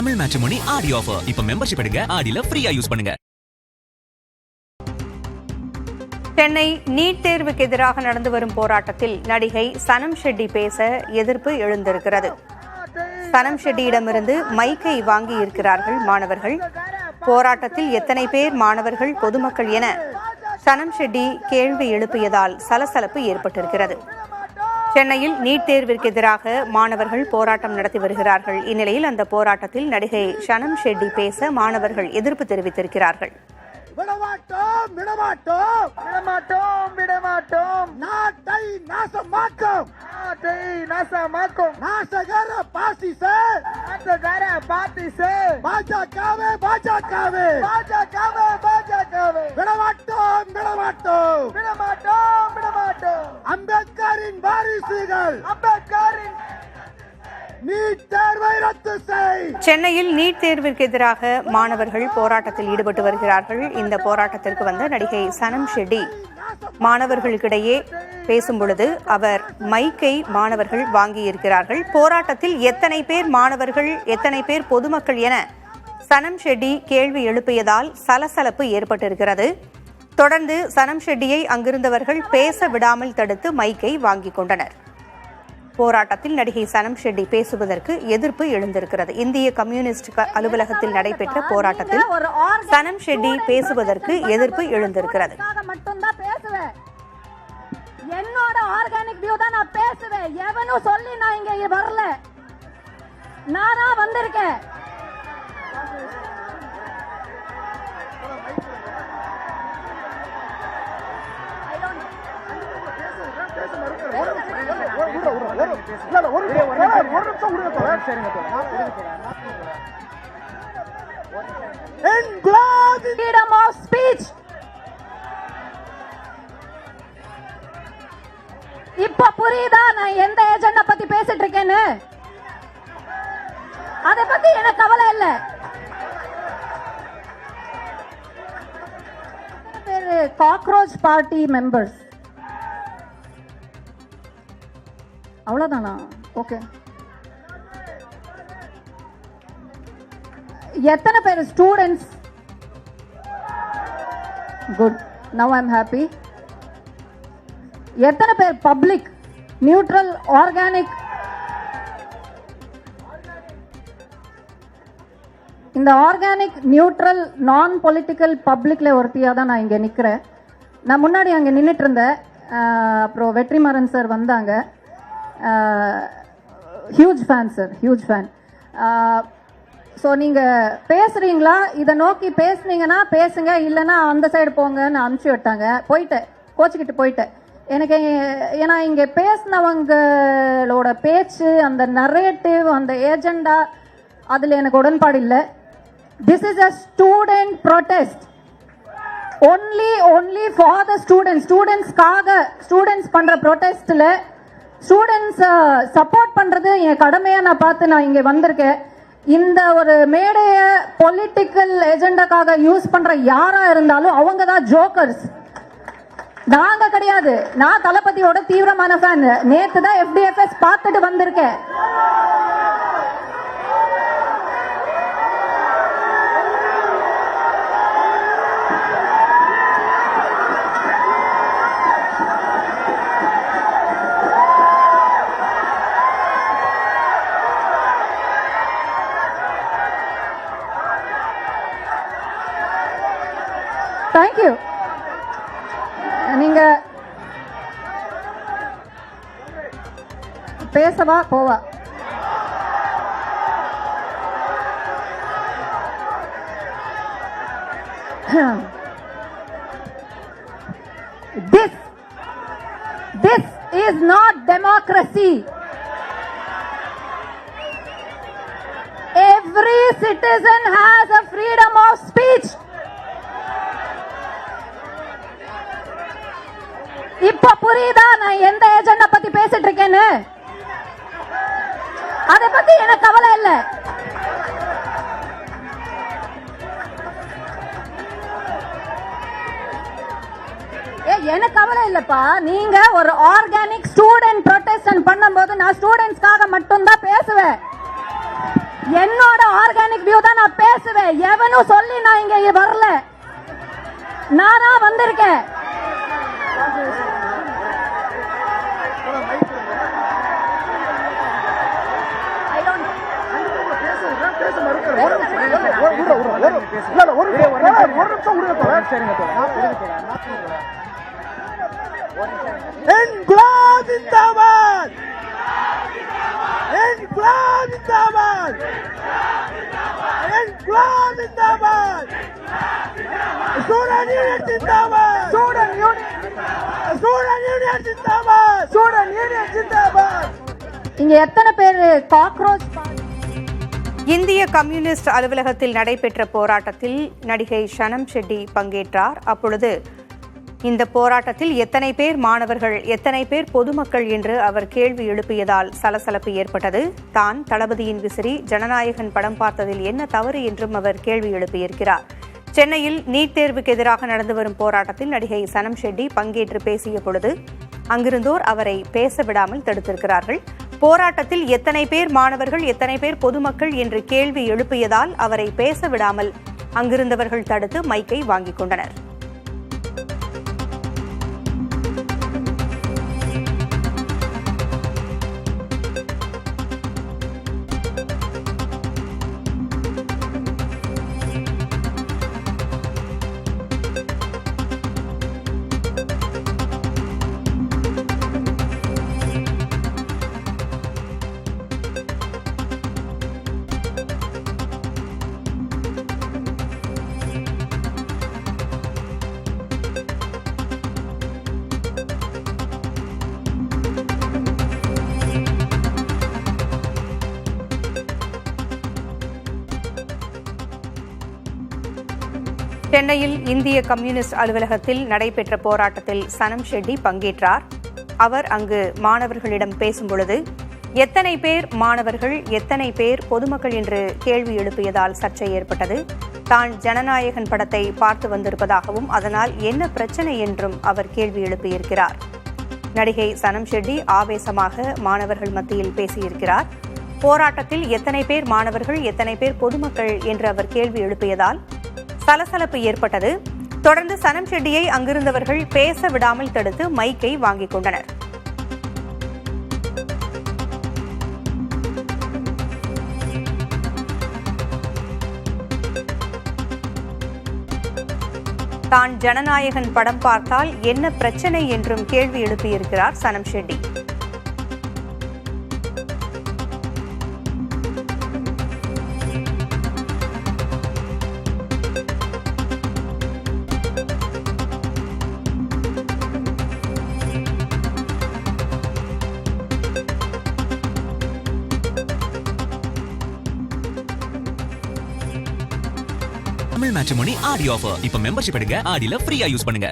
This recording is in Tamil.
தமிழ் மேட்ரிமோனி ஆடி ஆஃபர். இப்ப மெம்பர்ஷிப் எடுங்க, ஆடில ஃப்ரீயா யூஸ் பண்ணுங்க. சென்னை நீட் தேர்வுக்கு எதிராக நடந்து வரும் போராட்டத்தில் நடிகை சனம் ஷெட்டி பேச எதிர்ப்பு எழுந்திருக்கிறது. சனம் ஷெட்டியிடமிருந்து மைக்கை வாங்கி இருக்கிறார்கள் மாணவர்கள். போராட்டத்தில் எத்தனை பேர் மாணவர்கள், பொதுமக்கள் என சனம் ஷெட்டி கேள்வி எழுப்பியதால் சலசலப்பு ஏற்பட்டிருக்கிறது. சென்னையில் நீட் தேர்விற்கு எதிராக மாணவர்கள் போராட்டம் நடத்தி வருகிறார்கள். இந்நிலையில் அந்த போராட்டத்தில் நடிகை சனம் ஷெட்டி பேச மாணவர்கள் எதிர்ப்பு தெரிவித்திருக்கிறார்கள். விடமாட்டோம் விடமாட்டோம் விடமாட்டோம் விடமாட்டோம், நாட்டை நாசமாக்கும், நாட்டை நாசமாக்கும், நாசகர பாசிசே, நாசகர பாசிசே, பாஜகவே பாஜகவே பாஜகவே பாஜகவே, விடமாட்டோம் விடமாட்டோம் விடமாட்டோம் விடமாட்டோம், அம்பேத்கரின் வாரிசுகள், அம்பேத்கரின் நீட் தேர்வை ரத்து செய். சென்னையில் நீட் தேர்விற்கு எதிராக மாணவர்கள் போராட்டத்தில் ஈடுபட்டு வருகிறார்கள். இந்த போராட்டத்திற்கு வந்த நடிகை சனம் ஷெட்டி மாணவர்களுக்கிடையே பேசும் பொழுது அவர் மைக்கை மாணவர்கள் வாங்கியிருக்கிறார்கள். போராட்டத்தில் எத்தனை பேர் மாணவர்கள், எத்தனை பேர் பொதுமக்கள் என சனம் ஷெட்டி கேள்வி எழுப்பியதால் சலசலப்பு ஏற்பட்டிருக்கிறது. தொடர்ந்து சனம் ஷெட்டியை அங்கிருந்தவர்கள் பேச விடாமல் தடுத்து மைக்கை வாங்கிக் கொண்டனர். போராட்டத்தில் நடிகை சனம் ஷெட்டி பேசுவதற்கு எதிர்ப்பு எழுந்திருக்கிறது. இந்திய கம்யூனிஸ்ட் அலுவலகத்தில் நடைபெற்ற போராட்டத்தில் சனம் ஷெட்டி பேசுவதற்கு எதிர்ப்பு எழுந்திருக்கிறது. என்னோட ஆர்கானிக் வியூ தான் நான் பேசுவேன். எவனும் சொல்லி நான் இங்க வரல, நானா வந்திருக்கேன். Freedom of speech. இப்ப புரியுதா நான் எந்த ஏஜெண்டா பத்தி பேசிட்டு இருக்கேன்னு? அதை பத்தி எனக்கு கவலை இல்ல. காக்ரோச் பார்ட்டி மெம்பர்ஸ் அவ்வளவுதானா? ஓகே. எத்தனை பேர் students? Good, now I am happy. எத்தனை பேர் பப்ளிக், நியூட்ரல், ஆர்கானிக்? இந்த ஆர்கானிக், நியூட்ரல், நான் பொலிட்டிக்கல் பப்ளிக்ல ஒருத்தியா தான் நான் இங்க நிக்கிறேன். நான் முன்னாடி அங்க நின்றுட்டு இருந்தேன். அப்புறம் வெற்றிமாறன் சார் வந்தாங்க. Huge fan sir, huge fan. So நீங்கள் பேசுகிறீங்களா? இதை நோக்கி பேசுனீங்கன்னா பேசுங்க, இல்லைன்னா அந்த சைடு போங்கன்னு அனுப்பிச்சி விட்டாங்க. போயிட்டேன், கோச்சிக்கிட்டு போயிட்டேன். எனக்கு ஏன்னா இங்கே பேசினவங்களோட பேச்சு, அந்த நரேட்டிவ், அந்த ஏஜெண்டா, அதில் எனக்கு உடன்பாடு இல்லை. This is a student protest, only for the students. ஸ்டூடெண்ட்ஸ்க்காக, ஸ்டூடெண்ட்ஸ் பண்ணுற ப்ரொடெஸ்ட்டில் ஸ்டூடெண்ட்ஸ் சப்போர்ட் பண்ணுறது என் கடமையாக நான் பார்த்து நான் இங்கே வந்திருக்கேன். இந்த ஒரு மேடைய பொலிட்டிக்கல் ஏஜெண்டாக்காக யூஸ் பண்ற யாரா இருந்தாலும் அவங்க தான் ஜோக்கர்ஸ், நாங்க கிடையாது. நான் தளபதியோட தீவிரமான ஃபேன். நேத்து தான் FDFS பார்த்துட்டு வந்திருக்கேன். தேங்க்யூ. நீங்க பேசவா போவா? This is not democracy. Every citizen has a freedom of speech. இப்ப புரியுதா நான் எந்த ஏஜெண்டா பத்தி பேசிட்டு இருக்கேன்னு? அதை பத்தி எனக்கு கவலை இல்லை. எனக்கு கவலை இல்லப்பா. நீங்க ஒரு ஆர்கானிக் ஸ்டூடெண்ட் ப்ரொடெஸ்ட் பண்ணும்போது நான் ஸ்டூடெண்ட்ஸ்க்காக மட்டும் தான் பேசுவேன். என்னோட ஆர்கானிக் வியூ தான் நான் பேசுவேன். எவனும் சொல்லி நான் இங்க வரல, நானா வந்திருக்கேன். Inquilab zindabad, Inquilab zindabad, Inquilab zindabad, student union zindabad, student union zindabad, student union zindabad. இங்க எத்தனை பேர் காக்ரோச்? இந்திய கம்யூனிஸ்ட் அலுவலகத்தில் நடைபெற்ற போராட்டத்தில் நடிகை சனம் ஷெட்டி பங்கேற்றார். அப்பொழுது இந்த போராட்டத்தில் எத்தனை பேர் மாணவர்கள், எத்தனை பேர் பொதுமக்கள் என்று அவர் கேள்வி எழுப்பியதால் சலசலப்பு ஏற்பட்டது. தான் தளபதியின் விசிறி, ஜனநாயகன் படம் பார்த்ததில் என்ன தவறு என்றும் அவர் கேள்வி எழுப்பியிருக்கிறார். சென்னையில் நீட் தேர்வுக்கு எதிராக நடந்து வரும் போராட்டத்தில் நடிகை சனம் ஷெட்டி பங்கேற்று பேசிய பொழுது அங்கிருந்தோர் அவரை பேச விடாமல் தடுத்திருக்கிறார்கள். போராட்டத்தில் எத்தனை பேர் மாணவர்கள், எத்தனை பேர் பொதுமக்கள் என்று கேள்வி எழுப்பியதால் அவரை பேச விடாமல் அங்கிருந்தவர்கள் தடுத்து மைக்கை வாங்கிக் கொண்டனர். சென்னையில் இந்திய கம்யூனிஸ்ட் அலுவலகத்தில் நடைபெற்ற போராட்டத்தில் சனம் ஷெட்டி பங்கேற்றார். அவர் அங்கு மாணவர்களிடம் பேசும்பொழுது எத்தனை பேர் மாணவர்கள், எத்தனை பேர் பொதுமக்கள் என்று கேள்வி எழுப்பியதால் சர்ச்சை ஏற்பட்டது. தான் ஜனநாயகன் படத்தை பார்த்து வந்திருப்பதாகவும் அதனால் என்ன பிரச்சனை என்றும் அவர் கேள்வி எழுப்பியிருக்கிறார். நடிகை சனம் ஷெட்டி ஆவேசமாக மாணவர்கள் மத்தியில் பேசியிருக்கிறார். போராட்டத்தில் எத்தனை பேர் மாணவர்கள், எத்தனை பேர் பொதுமக்கள் என்று அவர் கேள்வி எழுப்பியதால் சலசலப்பு ஏற்பட்டது. தொடர்ந்து சனம் ஷெட்டியை அங்கிருந்தவர்கள் பேச விடாமல் தடுத்து மைக்கை வாங்கிக் கொண்டனர். தான் ஜனநாயகன் படம் பார்த்தால் என்ன பிரச்சனை என்றும் கேள்வி எழுப்பியிருக்கிறார் சனம் ஷெட்டி. தமிழ் மேட்ரிமோனி ஆடி ஆஃபர். இப்ப மெம்பர்ஷிப் எடுங்க, ஆடில ஃப்ரீயா யூஸ் பண்ணுங்க.